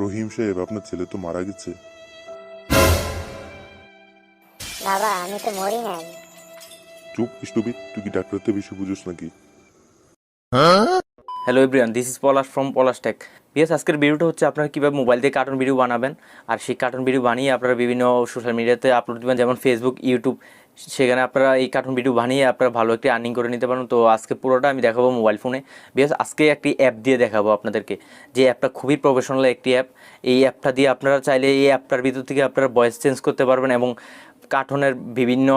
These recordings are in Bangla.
রহিম সাহেব, আপনার ছেলে তো মারা গেছে। বাবা, আমি তো মরি নাই। চুপ স্টুপিড, তুই কি ডাক্তারতে বেশি বুঝোস নাকি? Hello everyone, this is Palash from Palash tech. বিএস আজকের ভিডিওটা হচ্ছে আপনারা কীভাবে মোবাইল দিয়ে কার্টুন ভিডিও বানাবেন, আর সেই কার্টুন ভিডিও বানিয়ে আপনারা বিভিন্ন সোশ্যাল মিডিয়াতে আপলোড দেবেন, যেমন ফেসবুক, ইউটিউব। সেখানে আপনারা এই কার্টুন ভিডিও বানিয়ে আপনারা ভালো একটি আর্নিং করে নিতে পারেন। তো আজকে পুরোটা আমি দেখাবো মোবাইল ফোনে। বিএস আজকে একটি অ্যাপ দিয়ে দেখাবো আপনাদেরকে, যে অ্যাপটা খুবই প্রফেশনাল একটি অ্যাপ। এই অ্যাপটা দিয়ে আপনারা চাইলে এই অ্যাপটার ভিতর থেকে আপনারা ভয়েস চেঞ্জ করতে পারবেন এবং কার্টুনের বিভিন্ন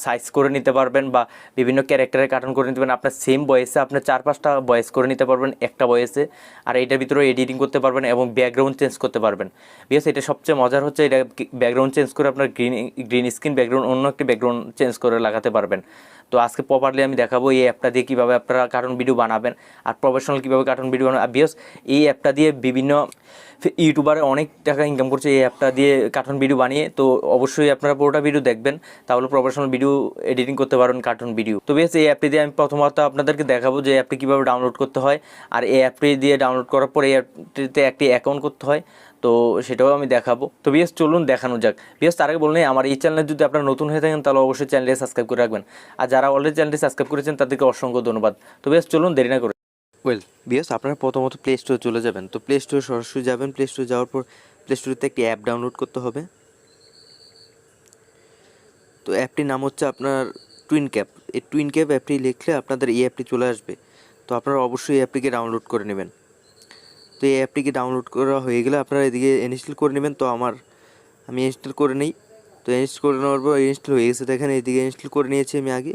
সাইজ করে নিতে পারবেন বা বিভিন্ন ক্যারেক্টারের কার্টুন করে নিতে পারবেন। আপনার সেম ভয়েসে আপনার 4-5টা ভয়েস করে নিতে পারবেন একটা ভয়েসে, আর এইটার ভিতরে এডিটিং করতে পারবেন এবং ব্যাকগ্রাউন্ড চেঞ্জ করতে পারবেন। বিকজ এটা সবচেয়ে মজার হচ্ছে, এটা ব্যাকগ্রাউন্ড চেঞ্জ করে আপনার গ্রিন স্ক্রিন ব্যাকগ্রাউন্ড অন্য একটি ব্যাকগ্রাউন্ড চেঞ্জ করে লাগাতে পারবেন। তো আজকে প্রপারলি আমি দেখাবো এই অ্যাপটা দিয়ে কীভাবে আপনারা কার্টুন ভিডিও বানাবেন আর প্রফেশনাল কীভাবে কার্টুন ভিডিও বানাবেন। বিকজ এই অ্যাপটা দিয়ে বিভিন্ন ইউটিউবারে অনেক টাকা ইনকাম করছে এই অ্যাপটা দিয়ে কার্টুন ভিডিও বানিয়ে। তো অবশ্যই আপনারা পুরোটা ভিডিও দেখবেন, তাহলে প্রফেশনাল ভিডিও এডিটিং করতে পারবেন কার্টুন ভিডিও। তো বেশ, এই অ্যাপটি দিয়ে আমি প্রথমত আপনাদেরকে দেখাবো যে অ্যাপটি কীভাবে ডাউনলোড করতে হয়, আর এই অ্যাপটি দিয়ে ডাউনলোড করার পর এই অ্যাপটিতে একটি অ্যাকাউন্ট করতে হয়। তো সেটাও আমি দেখাবো। তো বেশ, চলুন দেখানো যাক। বেশ, তার আগে বললেন আমার এই চ্যানেলে যদি আপনারা নতুন হয়ে থাকেন তাহলে অবশ্যই চ্যানেলটি সাবস্ক্রাইব করে রাখবেন, আর যারা অলরেডি চ্যানেলটি সাবস্ক্রাইব করেছেন তাদেরকে অসংখ্য ধন্যবাদ। তো বেশ, চলুন দেরি না করে। বিকজ আপনারা প্রথমত প্লে স্টোরে চলে যাবেন। তো প্লে স্টোরে সরাসরি যাবেন। প্লে স্টোরে যাওয়ার পর প্লে স্টোরেতে একটি অ্যাপ ডাউনলোড করতে হবে। তো অ্যাপটির নাম হচ্ছে আপনার টুইনক্যাপ। এই টুইনক্যাপ অ্যাপটি লিখলে আপনাদের এই অ্যাপটি চলে আসবে। তো আপনারা অবশ্যই এই অ্যাপটিকে ডাউনলোড করে নেবেন। তো এই অ্যাপটিকে ডাউনলোড করা হয়ে গেলে আপনারা এদিকে ইনস্টল করে নেবেন। তো আমি ইনস্টল করে নিই। তো ইনস্টল করে নেওয়ার পর ইনস্টল হয়ে গেছে, দেখেন এদিকে ইনস্টল করে নিয়েছি আমি আগে।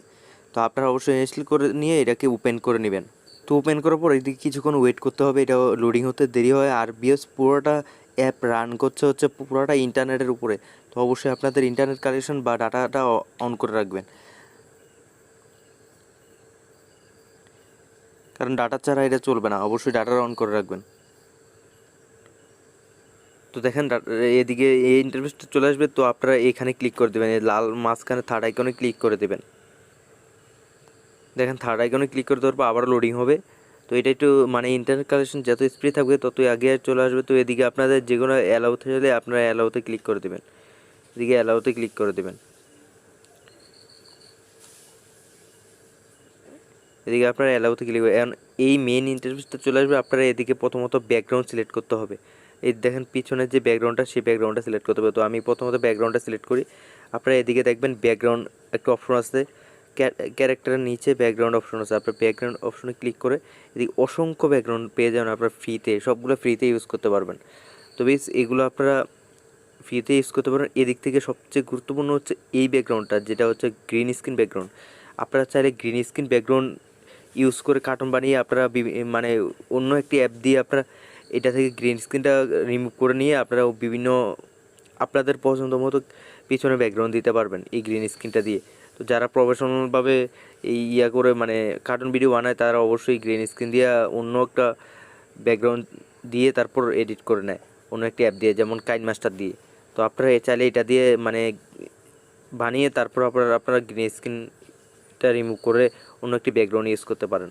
তো আপনারা অবশ্যই ইনস্টল করে নিয়ে এটাকে ওপেন করে নেবেন। তো ওপেন করার পর এদিকে কিছুক্ষণ ওয়েট করতে হবে, এটা লোডিং হতে দেরি হয়। আর বিএস পুরোটা অ্যাপ রান করছে হচ্ছে পুরোটা ইন্টারনেটের উপরে। তো অবশ্যই আপনাদের ইন্টারনেট কানেকশন বা ডাটাটা অন করে রাখবেন, কারণ ডাটা ছাড়া এটা চলবে না। অবশ্যই ডাটাটা অন করে রাখবেন। তো দেখেন এদিকে এই ইন্টারফেসটা চলে আসবে। তো আপনারা এখানে ক্লিক করে দেবেন, এই লাল মাঝখানে থার্ড আইকনে ক্লিক করে দেবেন। দেখেন থার্ড আইকনে ক্লিক করে দেওয়ার পর আবার লোডিং হবে। তো এটা একটু মানে ইন্টারনেট কানেকশন যত স্পিড থাকবে ততই আগে চলে আসবে। তো এদিকে আপনাদের যে কোনো অ্যালাউতে হলে আপনারা অ্যালাউতে ক্লিক করে দেবেন, এদিকে অ্যালাউতে ক্লিক করে দেবেন। এদিকে আপনারা অ্যালাউতে ক্লিক করে এখন এই মেন ইন্টারফেসটা চলে আসবে। আপনারা এদিকে প্রথমত ব্যাকগ্রাউন্ড সিলেক্ট করতে হবে। এই দেখেন পিছনের যে ব্যাকগ্রাউন্ডটা, সেই ব্যাকগ্রাউন্ডটা সিলেক্ট করতে হবে। তো আমি প্রথমত ব্যাকগ্রাউন্ডটা সিলেক্ট করি। আপনারা এদিকে দেখবেন ব্যাকগ্রাউন্ড একটা অপশন আছে, ক্যারেক্টারের নিচে ব্যাকগ্রাউন্ড অপশন আছে। আপনার ব্যাকগ্রাউন্ড অপশনে ক্লিক করে এদিকে অসংখ্য ব্যাকগ্রাউন্ড পেয়ে যাবেন আপনার ফ্রিতে, সবগুলো ফ্রিতে ইউজ করতে পারবেন। তো বেশ, এগুলো আপনারা ফ্রিতে ইউজ করতে পারেন। এদিক থেকে সবচেয়ে গুরুত্বপূর্ণ হচ্ছে এই ব্যাকগ্রাউন্ডটা, যেটা হচ্ছে গ্রিন স্ক্রিন ব্যাকগ্রাউন্ড। আপনারা চাইলে গ্রিন স্ক্রিন ব্যাকগ্রাউন্ড ইউজ করে কার্টুন বানিয়ে আপনারা মানে অন্য একটি অ্যাপ দিয়ে আপনারা এটা থেকে গ্রিন স্ক্রিনটা রিমুভ করে নিয়ে আপনারা বিভিন্ন আপনাদের পছন্দ মতো পিছনে ব্যাকগ্রাউন্ড দিতে পারবেন এই গ্রিন স্ক্রিনটা দিয়ে। তো যারা প্রফেশনালভাবে এই করে মানে কার্টুন ভিডিও বানায়, তারা অবশ্যই গ্রিন স্ক্রিন দিয়ে অন্য একটা ব্যাকগ্রাউন্ড দিয়ে তারপর এডিট করে নেয় অন্য একটি অ্যাপ দিয়ে, যেমন কাইন মাস্টার দিয়ে। তো আপনারা চাইলে এটা দিয়ে মানে বানিয়ে তারপর আপনারা গ্রিন স্ক্রিনটা রিমুভ করে অন্য একটি ব্যাকগ্রাউন্ড ইউজ করতে পারেন।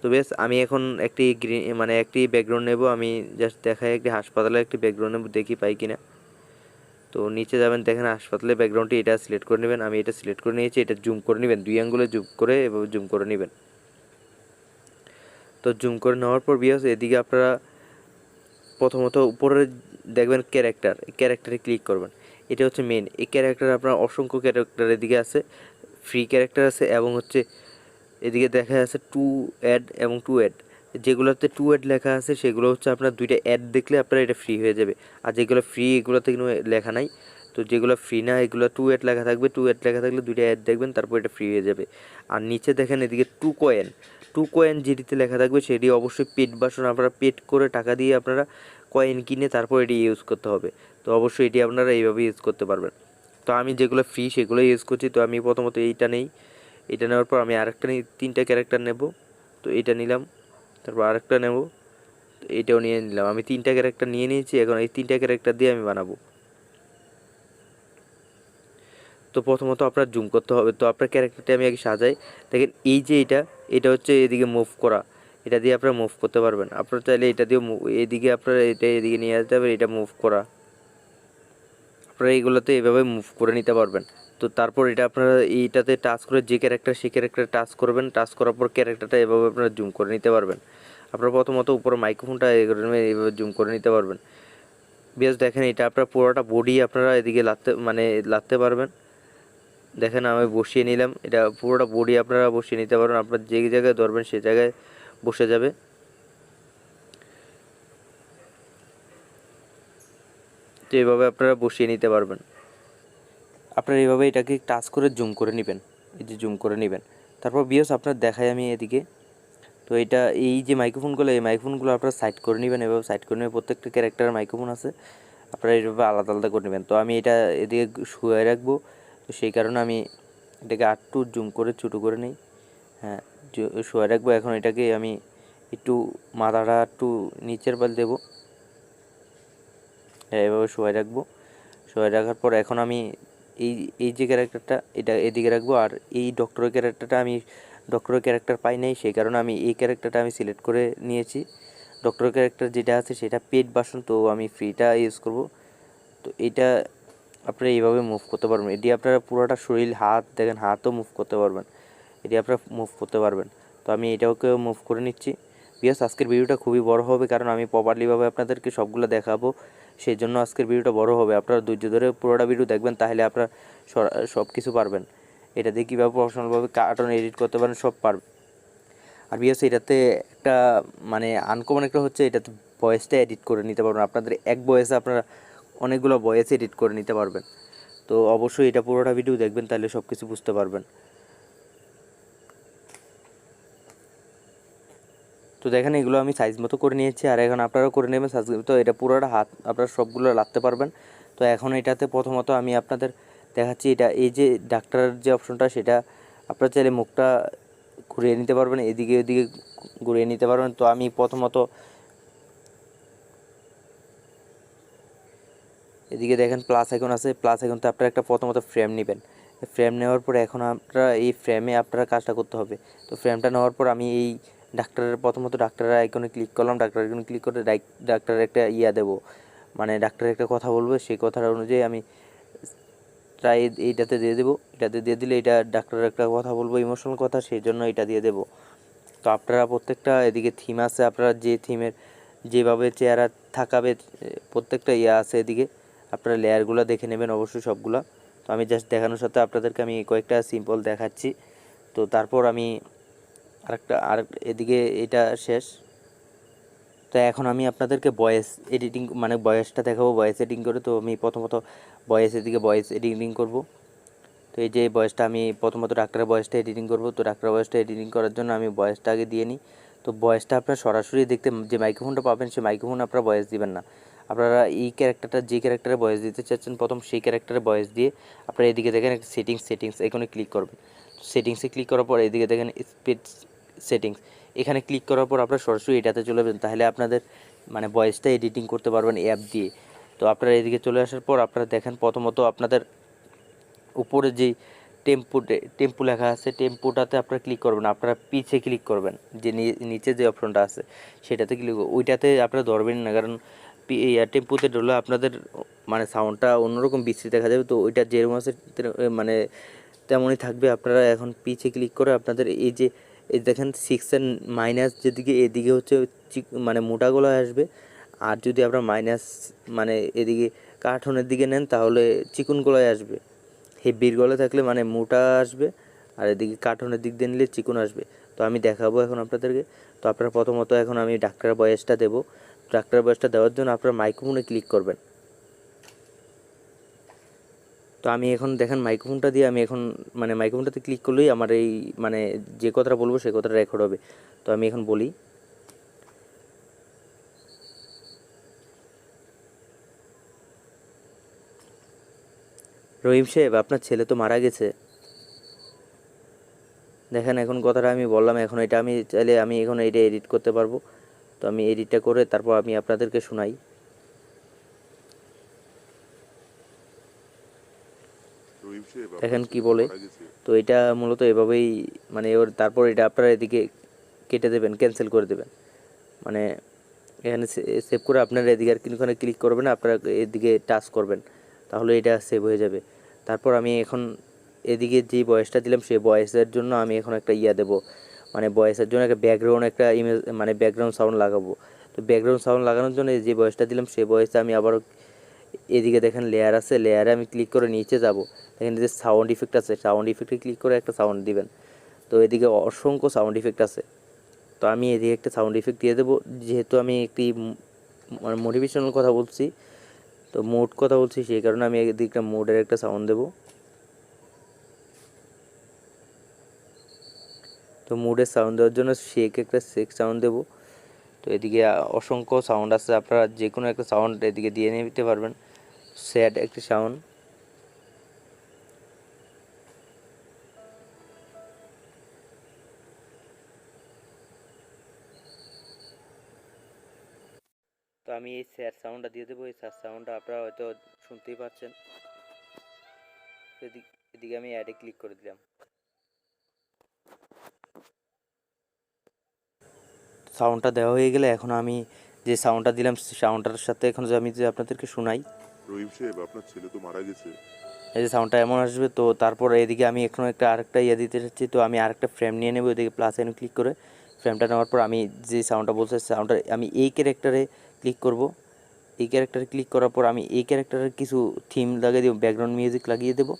তো বেশ, আমি এখন একটি একটি ব্যাকগ্রাউন্ড নেব। আমি জাস্ট দেখাই একটি হাসপাতালের একটি ব্যাকগ্রাউন্ড নেব, দেখি পাই কিনা। তো নিচে যাবেন, দেখেন হাসপাতালের ব্যাকগ্রাউন্ডটি, এটা সিলেক্ট করে নেবেন। আমি এটা সিলেক্ট করে নিয়েছি। এটা জুম করে নেবেন, 2 আঙ্গুলে জুম করে এভাবে জুম করে নেবেন। তো জুম করে নেওয়ার পর বিয়াস এদিকে আপনারা প্রথমত উপরে দেখবেন ক্যারেক্টারে ক্লিক করবেন। এটা হচ্ছে মেন। এই ক্যারেক্টার আপনার অসংখ্য ক্যারেক্টার এদিকে আছে, ফ্রি ক্যারেক্টার আছে এবং হচ্ছে এদিকে দেখা যাচ্ছে টু অ্যাড এবং টু অ্যাড। যেগুলোতে টু অ্যাড লেখা আছে সেগুলো হচ্ছে আপনার 2টা অ্যাড দেখলে আপনার এটা ফ্রি হয়ে যাবে। আর যেগুলো ফ্রি এগুলোতে কোনো লেখা নাই। তো যেগুলো ফ্রি না এগুলো টু অ্যাড লেখা থাকবে। টু অ্যাড লেখা থাকলে 2টা অ্যাড দেখবেন, তারপর এটা ফ্রি হয়ে যাবে। আর নিচে দেখেন এদিকে টু কয়েন যেটিতে লেখা থাকবে সেটি অবশ্যই পেড ভার্সন। আপনারা পেড করে টাকা দিয়ে আপনারা কয়েন কিনে তারপর এটি ইউজ করতে হবে। তো অবশ্যই এটি আপনারা এইভাবে ইউজ করতে পারবেন। তো আমি যেগুলো ফ্রি সেগুলো ইউজ করছি। তো আমি প্রথমত এইটা নেই। এটা নেওয়ার পর আমি আরেকটা 3টা ক্যারেক্টার নেব। তো এটা নিলাম, তারপর আরেকটা নেব, তো এটাও নিয়ে নিলাম। আমি 3টা ক্যারেক্টার নিয়ে নিয়েছি। এখন এই 3টা ক্যারেক্টার দিয়ে আমি বানাবো। তো প্রথমত আপনার জুম করতে হবে। তো আপনার ক্যারেক্টারটা আমি আগে সাজাই। দেখেন এই যে এটা হচ্ছে এদিকে মুভ করা, এটা দিয়ে আপনারা মুভ করতে পারবেন। আপনারা চাইলে এটা দিয়ে এদিকে আপনারা এটা এদিকে নিয়ে আসতে পারবেন, এটা মুভ করা, আপনারা এইগুলোতে এইভাবে মুভ করে নিতে পারবেন। তো তারপর এটা আপনারা এইটাতে টাচ করে যে ক্যারেক্টার সেই ক্যারেক্টারে টাচ করবেন, টাচ করার পর ক্যারেক্টারটা এভাবে আপনারা জুম করে নিতে পারবেন। আপনারা প্রথমত উপরে মাইক্রোফোনটা এইভাবে জুম করে নিতে পারবেন। বেশ দেখেন এটা আপনার পুরোটা বডি আপনারা এদিকে লাদতে পারবেন। দেখেন আমি বসিয়ে নিলাম, এটা পুরোটা বডি আপনারা বসিয়ে নিতে পারবেন। আপনার যে জায়গায় ধরবেন সেই জায়গায় বসে যাবে। তো এইভাবে আপনারা বসিয়ে নিতে পারবেন। আপনারা এইভাবে এটাকে টাচ করে জুম করে নেবেন, এই যে জুম করে নেবেন। তারপর বিয়স আপনার দেখাই আমি এদিকে। তো এটা এই যে মাইক্রোফোনগুলো, এই মাইক্রোফোনগুলো আপনারা সাইড করে নেবেন, এভাবে সাইড করে নেবেন। প্রত্যেকটা ক্যারেক্টারের মাইক্রোফোন আছে, আপনারা এইভাবে আলাদা আলাদা করে নেবেন। তো আমি এটা এদিকে শুয়ে রাখবো, তো সেই কারণে আমি এটাকে আরটু জুম করে ছোটো করে নিই। হ্যাঁ, শুয়ে রাখবো। এখন এটাকে আমি একটু মাথাটা একটু নিচের পাল দেবো, হ্যাঁ এভাবে শুয়ে রাখবো। শুয়ে রাখার পর এখন আমি এই এই যে ক্যারেক্টারটা এটা এদিকে রাখবো, আর এই ডক্টরের ক্যারেক্টারটা আমি ডক্টরের ক্যারেক্টার পাই নাই, সেই কারণে আমি এই ক্যারেক্টারটা আমি সিলেক্ট করে নিয়েছি। ডক্টরের ক্যারেক্টার যেটা আছে সেটা পেড ভার্সন, তো আমি ফ্রিটা ইউজ করব। তো এটা আপনারা এইভাবে মুভ করতে পারবেন। এটি আপনারা পুরোটা শরীর, হাত দেখেন, হাতও মুভ করতে পারবেন, এটি আপনারা মুভ করতে পারবেন। তো আমি এটাকে মুভ করে নিচ্ছি। বিকজ আজকের ভিডিওটা খুবই বড় হবে, কারণ আমি প্রপারলিভাবে আপনাদেরকে সবগুলো দেখাবো, সেই জন্য আজকের ভিডিওটা বড় হবে। আপনারা ধৈর্য ধরে পুরোটা ভিডিও দেখবেন, তাহলে আপনারা সব কিছু পারবেন। এটা দিয়ে কীভাবে প্রফেশনালভাবে কার্টুন এডিট করতে পারেন সব পারবেন। আর বিকজ এটাতে একটা মানে আনকমন একটা হচ্ছে, এটাতে ভয়েসটা এডিট করে নিতে পারবেন। আপনাদের এক ভয়েসে আপনারা অনেকগুলো ভয়েস এডিট করে নিতে পারবেন। তো অবশ্যই এটা পুরোটা ভিডিও দেখবেন, তাহলে সব কিছু বুঝতে পারবেন। তো দেখেন এগুলো আমি সাইজ মতো করে নিয়েছি, আর এখন আপনারাও করে নেবেন সাইজ মতো। এটা পুরোটা হাত আপনারা সবগুলো লাগতে পারবেন। তো এখন এটাতে প্রথমত আমি আপনাদের দেখাচ্ছি, এটা এই যে ডাক্তারের যে অপশনটা, সেটা আপনারা চাইলে মুখটা ঘুরিয়ে নিতে পারবেন, এদিকে ওদিকে ঘুরিয়ে নিতে পারবেন। তো আমি প্রথমত এদিকে দেখেন প্লাস আইকন আছে, প্লাস আইকনতে আপনারা একটা প্রথমত ফ্রেম নেবেন। ফ্রেম নেওয়ার পরে এখন আপনারা এই ফ্রেমে আপনারা কাজটা করতে হবে। তো ফ্রেমটা নেওয়ার পর আমি এই প্রথমত ডাক্তারের আইকনে ক্লিক করলাম। ডাক্তারের আইকনে ক্লিক করে ডাক্তারের একটা দেবো, মানে ডাক্তারের একটা কথা বলবো, সেই কথার অনুযায়ী আমি ট্রাই এইটাতে দিয়ে দেবো। এটাতে দিয়ে দিলে এটা ডাক্তারের একটা কথা বলবো, ইমোশনাল কথা, সেই জন্য এটা দিয়ে দেবো। তো আপনারা প্রত্যেকটা এদিকে থিম আছে, আপনারা যে থিমের যেভাবে চেহারা থাকাবে প্রত্যেকটা আছে এদিকে, আপনারা লেয়ারগুলো দেখে নেবেন অবশ্যই সবগুলা। তো আমি জাস্ট দেখানোর সাথে আপনাদেরকে আমি কয়েকটা সিম্পল দেখাচ্ছি। তো তারপর আমি এদিকে এটা শেষ। তো এখন আমি আপনাদেরকে ভয়েস এডিটিং মানে ভয়েসটা দেখাবো, ভয়েস এডিটিং করে। তো আমি প্রথমত ভয়েস এডিটিং করব। তো এই যে ভয়েসটা আমি প্রথমত ডাক্তারের ভয়েসটা এডিটিং করব। তো ডাক্তারের ভয়েসটা এডিটিং করার জন্য আমি ভয়েসটা আগে দিয়ে নিই। তো ভয়েসটা আপনারা সরাসরি দেখতে যে মাইক্রোফোনটা পাবেন, সেই মাইক্রোফোনে আপনারা ভয়েস দিবেন না। আপনারা এই ক্যারেক্টারটা যে ক্যারেক্টারে ভয়েস দিতে চাচ্ছেন প্রথম, সেই ক্যারেক্টারে ভয়েস দিয়ে আপনারা এদিকে দেখেন একটা সেটিংস এখানে ক্লিক করবেন। সেটিংসে ক্লিক করার পর এদিকে দেখেন স্পিড সেটিংস, এখানে ক্লিক করার পর আপনারা সরাসরি এটাতে চলে যাবেন, তাহলে আপনাদের মানে ভয়েসটা এডিটিং করতে পারবেন অ্যাপ দিয়ে। তো আপনারা এদিকে চলে আসার পর আপনারা দেখেন প্রথমত আপনাদের উপরে যেই টেম্পু লেখা আছে, টেম্পুটাতে আপনারা ক্লিক করবেন। আপনারা পিছে ক্লিক করবেন, যে নিচে যে অপশনটা আছে সেটাতে ক্লিক করবেন। ওইটাতে আপনারা ধরবেন না, কারণ টেম্পুতে ধরলে আপনাদের মানে সাউন্ডটা অন্যরকম বিশ্রী দেখা যাবে। তো ওইটা যেরকম আছে মানে তেমনই থাকবে। আপনারা এখন পিছে ক্লিক করে আপনাদের এই যে এই দেখেন মাইনাস যেদিকে, এদিকে হচ্ছে মানে মোটা গলায় আসবে। আর যদি আপনারা মাইনাস মানে এদিকে কার্টুনের দিকে নেন, তাহলে চিকন গলায় আসবে। হেভির গলায় থাকলে মানে মোটা আসবে, আর এদিকে কার্টুনের দিক দিয়ে নিলে চিকন আসবে। তো আমি দেখাবো এখন আপনাদেরকে। তো আপনারা প্রথমত এখন আমি ডাক্তার ভয়েসটা দেবো। ডাক্তার ভয়েসটা দেওয়ার জন্য আপনারা মাইক্রোফোনে ক্লিক করবেন। তো আমি এখন দেখেন মাইক্রোফোনটা দিয়ে আমি এখন মানে মাইক্রোফোনটাতে ক্লিক করলেই আমার এই মানে যে কথাটা বলবো সেই কথাটা রেকর্ড হবে। তো আমি এখন বলি, রহিম সাহেব আপনার ছেলে তো মারা গেছে। দেখেন এখন কথাটা আমি বললাম, এখন এটা আমি চাইলে আমি এখন এটা এডিট করতে পারবো। তো আমি এডিটটা করে তারপর আমি আপনাদেরকে শোনাই। দেখেন কি বলে। তো এটা মূলত এভাবেই মানে তারপর এটা আপনারা এদিকে কেটে দেবেন, ক্যান্সেল করে দেবেন। মানে এখানে সেভ করে আপনারা এদিকে আর কিনখানে ক্লিক করবেন, আপনারা এদিকে টাচ করবেন, তাহলে এটা সেভ হয়ে যাবে। তারপর আমি এখন এদিকে যে ভয়েসটা দিলাম সেই ভয়েসের জন্য আমি এখন একটা দেবো, মানে ভয়েসের জন্য একটা ব্যাকগ্রাউন্ড একটা ইমেজ মানে ব্যাকগ্রাউন্ড সাউন্ড লাগাবো। তো ব্যাকগ্রাউন্ড সাউন্ড লাগানোর জন্য যে ভয়েসটা দিলাম সেই ভয়েসে আমি আবারও এদিকে দেখেন লেয়ার আছে, লেয়ারে আমি ক্লিক করে নিচে যাব, দেখেন যে সাউন্ড ইফেক্ট আছে, সাউন্ড ইফেক্টে ক্লিক করে একটা সাউন্ড দিবেন। তো এদিকে অসংখ্য সাউন্ড ইফেক্ট আছে, তো আমি এদিকে একটা সাউন্ড ইফেক্ট দিয়ে দেবো, যেহেতু আমি একটি মানে মোটিভেশনাল কথা বলছি, তো মোড কথা বলছি, সেই কারণে আমি এদিকে একটা মোডের একটা সাউন্ড দেবো। তো মুডের সাউন্ড দেওয়ার জন্য একটা শেক সাউন্ড দেবো। তো এদিকে অসংখ্য সাউন্ড আছে, আপনারা যে কোনো একটা সাউন্ড এদিকে দিয়ে নিতে পারবেন। স্যাড একটি সাউন্ড, তো আমি এই স্যাড সাউন্ডটা দিয়ে দেবো। এই স্যাড সাউন্ডটা আপনারা হয়তো শুনতেই পাচ্ছেন। এদিকে আমি অ্যাডে ক্লিক করে দিলাম। সাউন্ডটা দেওয়া হয়ে গেলে এখন আমি যে সাউন্ডটা দিলাম সেই সাউন্ডটার সাথে এখন আমি যে আপনাদেরকে শোনাই, রহিম সাহেব, আপনার ছেলে তো মারা গেছে। এই যে সাউন্ডটা এমন আসবে। তো তারপর এদিকে আমি এখন আরেকটা দিতে চাচ্ছি, তো আমি আরেকটা ফ্রেম নিয়ে নেব। এদিকে প্লাস আইকনে ক্লিক করে ফ্রেমটা নেওয়ার পর আমি যে সাউন্ডটা বলছি সাউন্ডটা আমি এই ক্যারেক্টারে ক্লিক করব। এই ক্যারেক্টারে ক্লিক করার পর আমি এই ক্যারেক্টারের কিছু থিম লাগিয়ে দেবো, ব্যাকগ্রাউন্ড মিউজিক লাগিয়ে দেবো।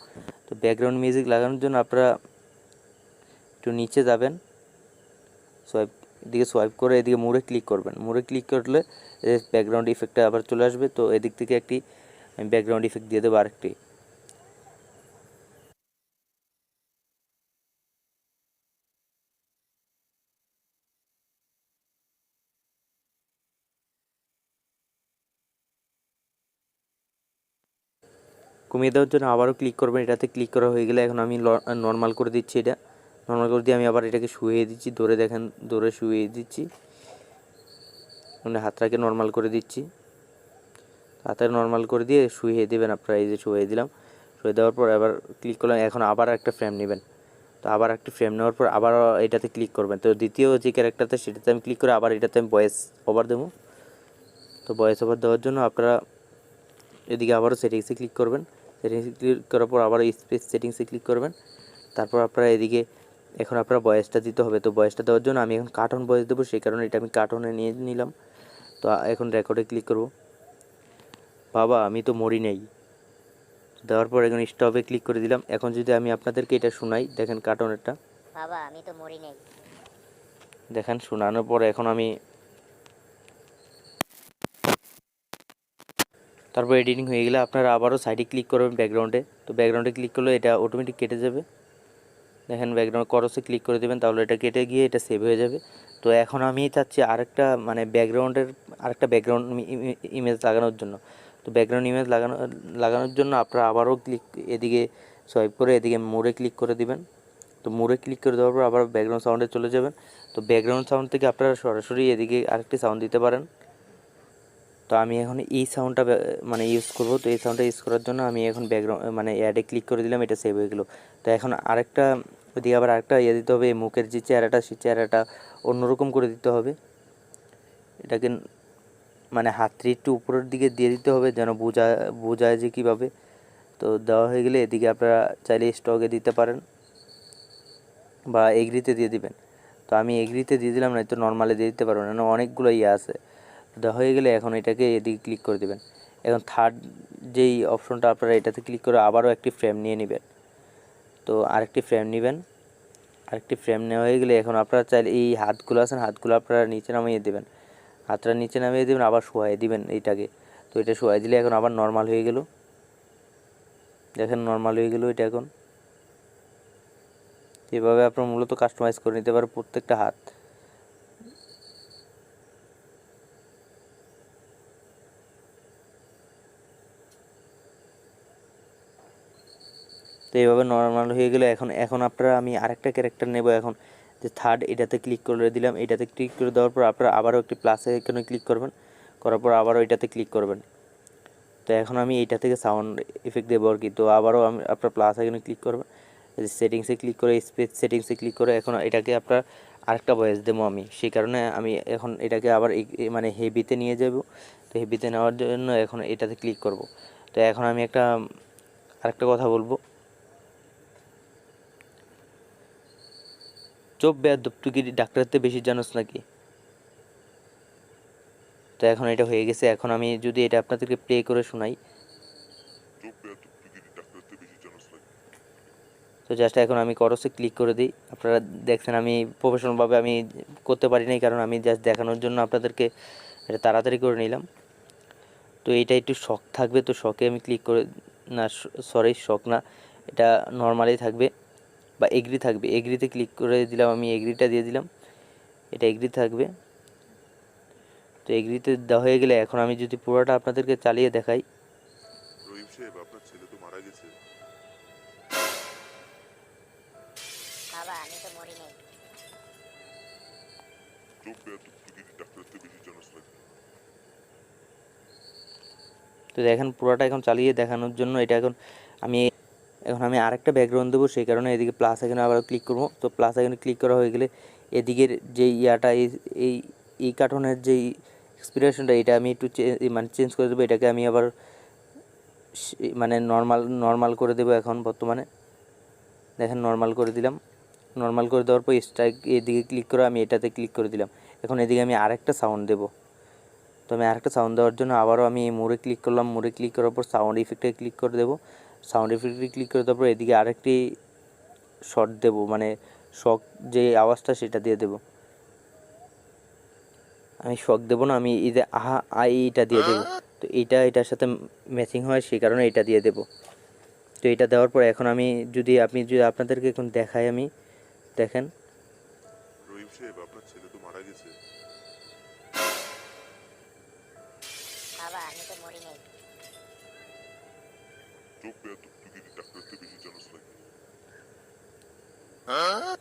তো ব্যাকগ্রাউন্ড মিউজিক লাগানোর জন্য আপনারা একটু নিচে যাবেন, এদিকে সোয়াইপ করে এদিকে মোড়ে ক্লিক করবেন। মোড়ে ক্লিক করলে ব্যাকগ্রাউন্ড ইফেক্টটা আবার চলে আসবে। তো এদিক থেকে একটি আমি ব্যাকগ্রাউন্ড ইফেক্ট দিয়ে দেবো আরেকটি। কমিয়ে দেওয়ার জন্য আবারও ক্লিক করবেন, এটাতে ক্লিক করা হয়ে গেলে এখন আমি নর্মাল করে দিচ্ছি। এটা নর্মাল করে দিয়ে আমি আবার এটাকে শুইয়ে দিচ্ছি, ধরে দেখেন ধরে শুইয়ে দিচ্ছি, মানে হাতটাকে নর্মাল করে দিচ্ছি। হাতে নর্মাল করে দিয়ে শুইয়ে দেবেন আপনারা। এই যে শুইয়ে দিলাম, শুয়ে দেওয়ার পর আবার ক্লিক করলাম। এখন আবার একটা ফ্রেম নেবেন, তো আবার একটি ফ্রেম নেওয়ার পর আবার এটাতে ক্লিক করবেন। তো দ্বিতীয় যে ক্যারেক্টারটা সেটাতে আমি ক্লিক করে আবার এটাতে আমি ভয়েস ওভার দেবো। তো ভয়েস ওভার দেওয়ার জন্য আপনারা এদিকে আবারও সেটিংসে ক্লিক করবেন। সেটিংসে ক্লিক করার পর আবার স্পেস সেটিংসে ক্লিক করবেন। তারপর আপনারা এদিকে এখন আপনারা ভয়েসটা দিতে হবে। তো ভয়েসটা দেওয়ার জন্য আমি এখন কার্টুন ভয়েস দেবো, সেই কারণে এটা আমি কার্টুনে নিয়ে নিলাম। তো এখন রেকর্ডে ক্লিক করব। বাবা আমি তো মরি নেই, দেওয়ার পর এখন স্টপে ক্লিক করে দিলাম। এখন যদি আমি আপনাদেরকে এটা শোনাই, দেখেন কার্টুনেরটা, বাবা আমি তো মরি নাই। দেখেন শোনানোর পর এখন আমি তারপর এডিটিং হয়ে গেলে আপনারা আবারও সাইডে ক্লিক করবেন ব্যাকগ্রাউন্ডে। তো ব্যাকগ্রাউন্ডে ক্লিক করলে এটা অটোমেটিক কেটে যাবে। দেখেন ব্যাকগ্রাউন্ড করসে ক্লিক করে দেবেন, তাহলে এটা কেটে গিয়ে এটা সেভ হয়ে যাবে। তো এখন আমি চাচ্ছি আরেকটা মানে আরেকটা ব্যাকগ্রাউন্ড ইমেজ লাগানোর জন্য। তো ব্যাকগ্রাউন্ড ইমেজ লাগানোর জন্য আপনারা আবারও এদিকে সোয়াইপ করে এদিকে মোড়ে ক্লিক করে দিবেন। তো মোড়ে ক্লিক করে দেওয়ার পর আবার ব্যাকগ্রাউন্ড সাউন্ডে চলে যাবেন। তো ব্যাকগ্রাউন্ড সাউন্ড থেকে আপনারা সরাসরি এদিকে আরেকটি সাউন্ড দিতে পারেন। তো আমি এখন এই সাউন্ডটা মানে ইউজ করব। তো এই সাউন্ডটা ইউজ করার জন্য আমি এখন ব্যাকগ্রাউন্ড মানে অ্যাডে ক্লিক করে দিলাম, এটা সেভ হয়ে গেলো। তো এখন আরেকটা ওদিকে আবার আরেকটা দিতে হবে, মুখের যে চেহারাটা সেই চেহারাটা অন্যরকম করে দিতে হবে। এটাকে মানে হাতটি একটু উপরের দিকে দিয়ে দিতে হবে যেন বোঝায় যে কীভাবে। তো দেওয়া হয়ে গেলে এদিকে আপনারা চাইলে স্টকে দিতে পারেন বা এগ্রিতে দিয়ে দিবেন। তো আমি এগ্রিতে দিয়ে দিলাম, না তো নর্মালে দিয়ে দিতে পারবেন, না অনেকগুলো আছে। দেওয়া হয়ে গেলে এখন এটাকে এদিকে ক্লিক করে দেবেন। এখন থার্ড যেই অপশনটা আপনারা এটাতে ক্লিক করে আবারও একটি ফ্রেম নিয়ে নেবেন। তো আরেকটি ফ্রেম নেবেন, আরেকটি ফ্রেম নেওয়া হয়ে গেলে এখন আপনারা চাইলে এই হাতগুলো আছেন, হাতগুলো আপনারা নিচে নামিয়ে দেবেন, হাতটা নিচে নামিয়ে দেবেন, আবার শোয়াই দিবেন এইটাকে। তো এটা শোয়াই দিলে এখন আবার নর্মাল হয়ে গেল, দেখেন নর্মাল হয়ে গেল এটা। এখন এভাবে আপনারা মূলত কাস্টমাইজ করে নিতে পারেন প্রত্যেকটা হাত। তো এইভাবে নর্মাল হয়ে গেলে এখন আপনারা আমি আরেকটা ক্যারেক্টার নেব। এখন যে থার্ড এটাতে ক্লিক করে দিলাম, এটাতে ক্লিক করে দেওয়ার পর আপনারা আবারও একটি প্লাসে এখানে ক্লিক করবেন, করার পর আবারও এটাতে ক্লিক করবেন। তো এখন আমি এইটা থেকে সাউন্ড ইফেক্ট দেবো আর কি। তো আবারও আমি আপনার প্লাস এখানে ক্লিক করবেন, সেটিংসে ক্লিক করে স্পেস সেটিংসে ক্লিক করে এখন এটাকে আপনার আরেকটা ভয়েস দেবো আমি, সেই কারণে আমি এখন এটাকে আবার মানে হেভিতে নিয়ে যাব। তো হেভিতে নেওয়ার জন্য এখন এটাতে ক্লিক করব। তো এখন আমি আরেকটা কথা বলবো, চোপ বেয়াদব তুই কি ডাক্তারতে বেশি জানোস নাকি। তো এখন এটা হয়ে গেছে। এখন আমি যদি এটা আপনাদেরকে প্লে করে শোনাই, তো জাস্ট এখন আমি করসে ক্লিক করে দিই। আপনারা দেখছেন আমি প্রফেশনালভাবে আমি করতে পারি নাই, কারণ আমি জাস্ট দেখানোর জন্য আপনাদেরকে এটা তাড়াতাড়ি করে নিলাম। তো এটা একটু শখ থাকবে, তো শখে আমি ক্লিক করে, না সরি শখ না, এটা নর্মালি থাকবে বা এগ্রি থাকবে। এগ্রিতে ক্লিক করে দিলাম, আমি এগ্রিটা দিয়ে দিলাম, এটা এগ্রি থাকবে। তো এগ্রিতে দেওয়া হয়ে গেলে এখন আমি যদি পুরোটা আপনাদেরকে চালিয়ে দেখাই, রহিম সাহেব আপনার ছেলে তো মারা গেছে। বাবা আমি তো মরি নাই। চোখ বেয়াদব তুই কি ডাক্তারতে বেশি জানোস নাকি। তো দেখেন পুরোটা এখন চালিয়ে দেখানোর জন্য এটা এখন আমি আরেকটা ব্যাকগ্রাউন্ড দেবো, সেই কারণে এদিকে প্লাস এখানে আবার ক্লিক করবো। তো প্লাস এখানে ক্লিক করা হয়ে গেলে এদিকের যে ইয়াটা এই এই কার্টুনের যেই এক্সপিরিয়েশনটা, এটা আমি একটু মানে চেঞ্জ করে দেবো। এটাকে আমি আবার মানে নর্মাল করে দেবো। এখন বর্তমানে দেখেন নর্মাল করে দিলাম। নর্মাল করে দেওয়ার পর স্ট্রাইক এদিকে ক্লিক করে আমি এটাতে ক্লিক করে দিলাম। এখন এদিকে আমি আরেকটা সাউন্ড দেবো। তো আমি আরেকটা সাউন্ড দেওয়ার জন্য আবারও আমি মোড়ে ক্লিক করলাম। মোড়ে ক্লিক করার পর সাউন্ড ইফেক্টে ক্লিক করে দেবো। সাউন্ড ইফেক্টে ক্লিক করে দেওয়ার পর এদিকে আরেকটি শর্ট দেবো, মানে শক যে আওয়াজটা সেটা দিয়ে দেবো। আমি শক দেবো না, আমি এই যে আহা এইটা দিয়ে দেবো। তো এটার সাথে ম্যাচিং হয়, সেই কারণে এটা দিয়ে দেবো। তো এটা দেওয়ার পর এখন আমি যদি আপনাদেরকে এখন দেখাই, আমি দেখেন রহিম সাহেব আপনার ছেলে তো মারা গেছে। বাবা আমি তো মরি নাই। চোখ বেয়াদব তুই কি ডাক্তারতে বেশি জানোস নাকি।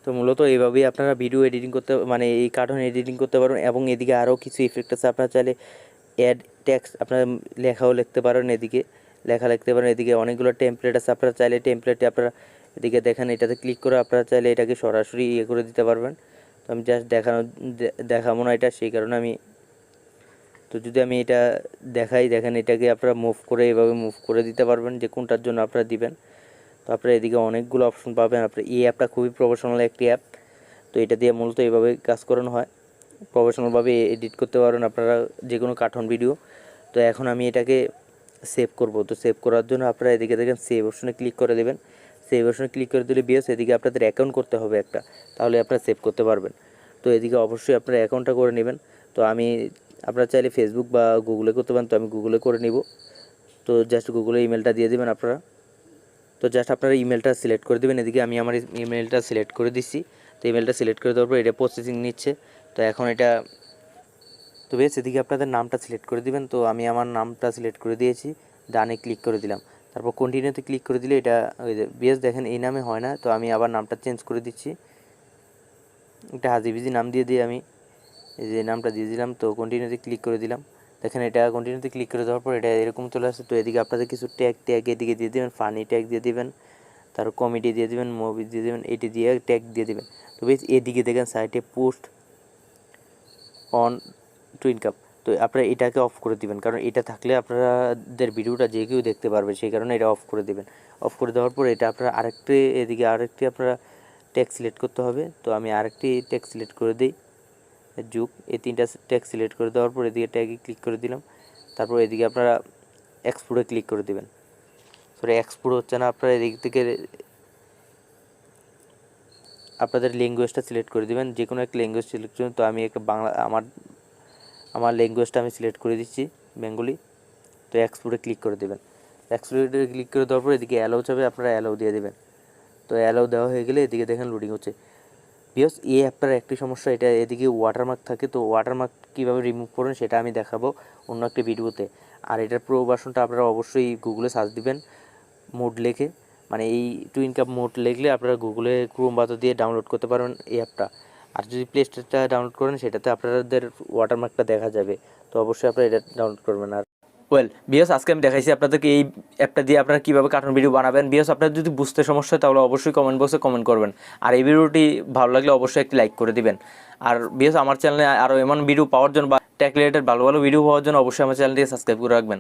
তো মূলত এইভাবেই আপনারা ভিডিও এডিটিং করতে, মানে এই কার্টুন এডিটিং করতে পারবেন। এবং এদিকে আরও কিছু ইফেক্ট আছে, আপনারা চাইলে অ্যাড টেক্সট আপনারা লেখাও লিখতে পারেন, এদিকে লেখা লিখতে পারেন। এদিকে অনেকগুলো টেমপ্লেট আছে, আপনারা চাইলে টেমপ্লেটে আপনারা এদিকে দেখেন এটাতে ক্লিক করে আপনারা চাইলে এটাকে সরাসরি ইয়ে করে দিতে পারবেন। তো আমি জাস্ট দেখাবো না এটা, সেই কারণে আমি, তো যদি আমি এটা দেখাই, দেখেন এটাকে আপনারা মুভ করে এভাবে মুভ করে দিতে পারবেন যে কোনটার জন্য আপনারা দিবেন। তো আপনারা এদিকে অনেকগুলো অপশন পাবেন। আপনার এই অ্যাপটা খুবই প্রফেশনাল একটি অ্যাপ। তো এটা দিয়ে মূলত এইভাবে কাজ করানো হয়, প্রফেশনালভাবে এডিট করতে পারেন আপনারা যে কোনো কার্টুন ভিডিও। তো এখন আমি এটাকে সেভ করব। তো সেভ করার জন্য আপনারা এদিকে দেখেন সেভ অপশনে ক্লিক করে দেবেন। সেভ অপশনে ক্লিক করে দিলে বিএস এদিকে আপনাদের অ্যাকাউন্ট করতে হবে একটা, তাহলে আপনারা সেভ করতে পারবেন। তো এদিকে অবশ্যই আপনারা অ্যাকাউন্টটা করে নেবেন। তো আপনারা চাইলে ফেসবুক বা গুগলে করতে পারেন, তো আমি গুগলে করে নিব। তো জাস্ট গুগলে ইমেলটা দিয়ে দেবেন আপনারা। তো জাস্ট আপনারা ইমেলটা সিলেক্ট করে দেবেন। এদিকে আমি আমার ইমেলটা সিলেক্ট করে দিচ্ছি। তো ইমেলটা সিলেক্ট করে দেওয়ার পর এটা প্রসেসিং নিচ্ছে। তো এখন এটা, তো বেশ এদিকে আপনাদের নামটা সিলেক্ট করে দিবেন। তো আমি আমার নামটা সিলেক্ট করে দিয়েছি, ডানে ক্লিক করে দিলাম। তারপর কন্টিনিউতে ক্লিক করে দিলে এটা ওই যে বেশ দেখেন এই নামে হয় না। তো আমি আবার নামটা চেঞ্জ করে দিচ্ছি, একটা হাজিবিজি নাম দিয়ে আমি এই যে নামটা দিয়ে দিলাম। তো কন্টিনিউতে ক্লিক করে দিলাম। দেখেন এটা কন্টিনিউতে ক্লিক করে দেওয়ার পর এটা এরকম চলে আসে। তো এদিকে আপনাদের কিছু ট্যাগ এদিকে দিয়ে দেবেন, ফানি ট্যাগ দিয়ে দেবেন, তারপর কমেডি দিয়ে দেবেন, মুভি দিয়ে দেবেন, এটি দিয়ে ট্যাগ দিয়ে দেবেন। তো বেশ এদিকে দেখেন সাইটে পোস্ট অন টুইনক্রাফট, তো আপনারা এটাকে অফ করে দিবেন, কারণ এটা থাকলে আপনাদের ভিডিওটা যে কেউ দেখতে পারবে, সেই কারণে এটা অফ করে দেবেন। অফ করে দেওয়ার পর এটা আপনারা আরেকটি আপনারা ট্যাগ সিলেক্ট করতে হবে। তো আমি আরেকটি ট্যাগ সিলেক্ট করে দিই, যুগ, এই তিনটা ট্যাগ সিলেক্ট করে দেওয়ার পর এদিকে ট্যাগে ক্লিক করে দিলাম। তারপর এদিকে আপনারা এক্সপোর্টে ক্লিক করে দেবেন। সরি এক্সপোর্ট হচ্ছে না, আপনারা এদিক থেকে আপনাদের ল্যাঙ্গুয়েজটা সিলেক্ট করে দেবেন, যে কোনো একটা ল্যাঙ্গুয়েজ সিলেক্ট করুন। তো আমি একটা বাংলা, আমার ল্যাঙ্গুয়েজটা আমি সিলেক্ট করে দিচ্ছি বেঙ্গলি। তো এক্সপোর্টে ক্লিক করে দেবেন। এক্সপোর্টে ক্লিক করে দেওয়ার পর এদিকে অ্যালাউ চাবে, আপনারা অ্যালাউ দিয়ে দেবেন। তো অ্যালাউ দেওয়া হয়ে গেলে এদিকে দেখেন লোডিং হচ্ছে। বিকজ এই অ্যাপটার একটি সমস্যা, এটা এদিকে ওয়াটারমার্ক থাকে। তো ওয়াটারমার্ক কীভাবে রিমুভ করবেন সেটা আমি দেখাবো অন্য একটি ভিডিওতে। আর এটার প্রো ভার্সনটা আপনারা অবশ্যই গুগলে সার্চ দিবেন মোড লেখে, মানে এই টুইনক্রাফট মোড লিখলে আপনারা গুগলে ক্রোম ব্রাউজার দিয়ে ডাউনলোড করতে পারবেন এই অ্যাপটা। আর যদি প্লে স্টোরটা ডাউনলোড করেন সেটাতে আপনাদের ওয়াটারমার্কটা দেখা যাবে। তো অবশ্যই আপনারা এটা ডাউনলোড করবেন। আর বিকজ আজকে আমি দেখাইছি আপনাদেরকে এই অ্যাপটা দিয়ে আপনারা কীভাবে কার্টুন ভিডিও বানাবেন। বিকজ আপনার যদি বুঝতে সমস্যা হয় তাহলে অবশ্যই কমেন্ট বক্সে কমেন্ট করবেন। আর এই ভিডিওটি ভালো লাগলে অবশ্যই একটি লাইক করে দিবেন। আর বিকজ আমার চ্যানেলে আরও এমন ভিডিও পাওয়ার জন্য বা টেক রিলেটেড ভালো ভালো ভিডিও পাওয়ার জন্য অবশ্যই আমার চ্যানেলটিকে সাবস্ক্রাইব করে রাখবেন।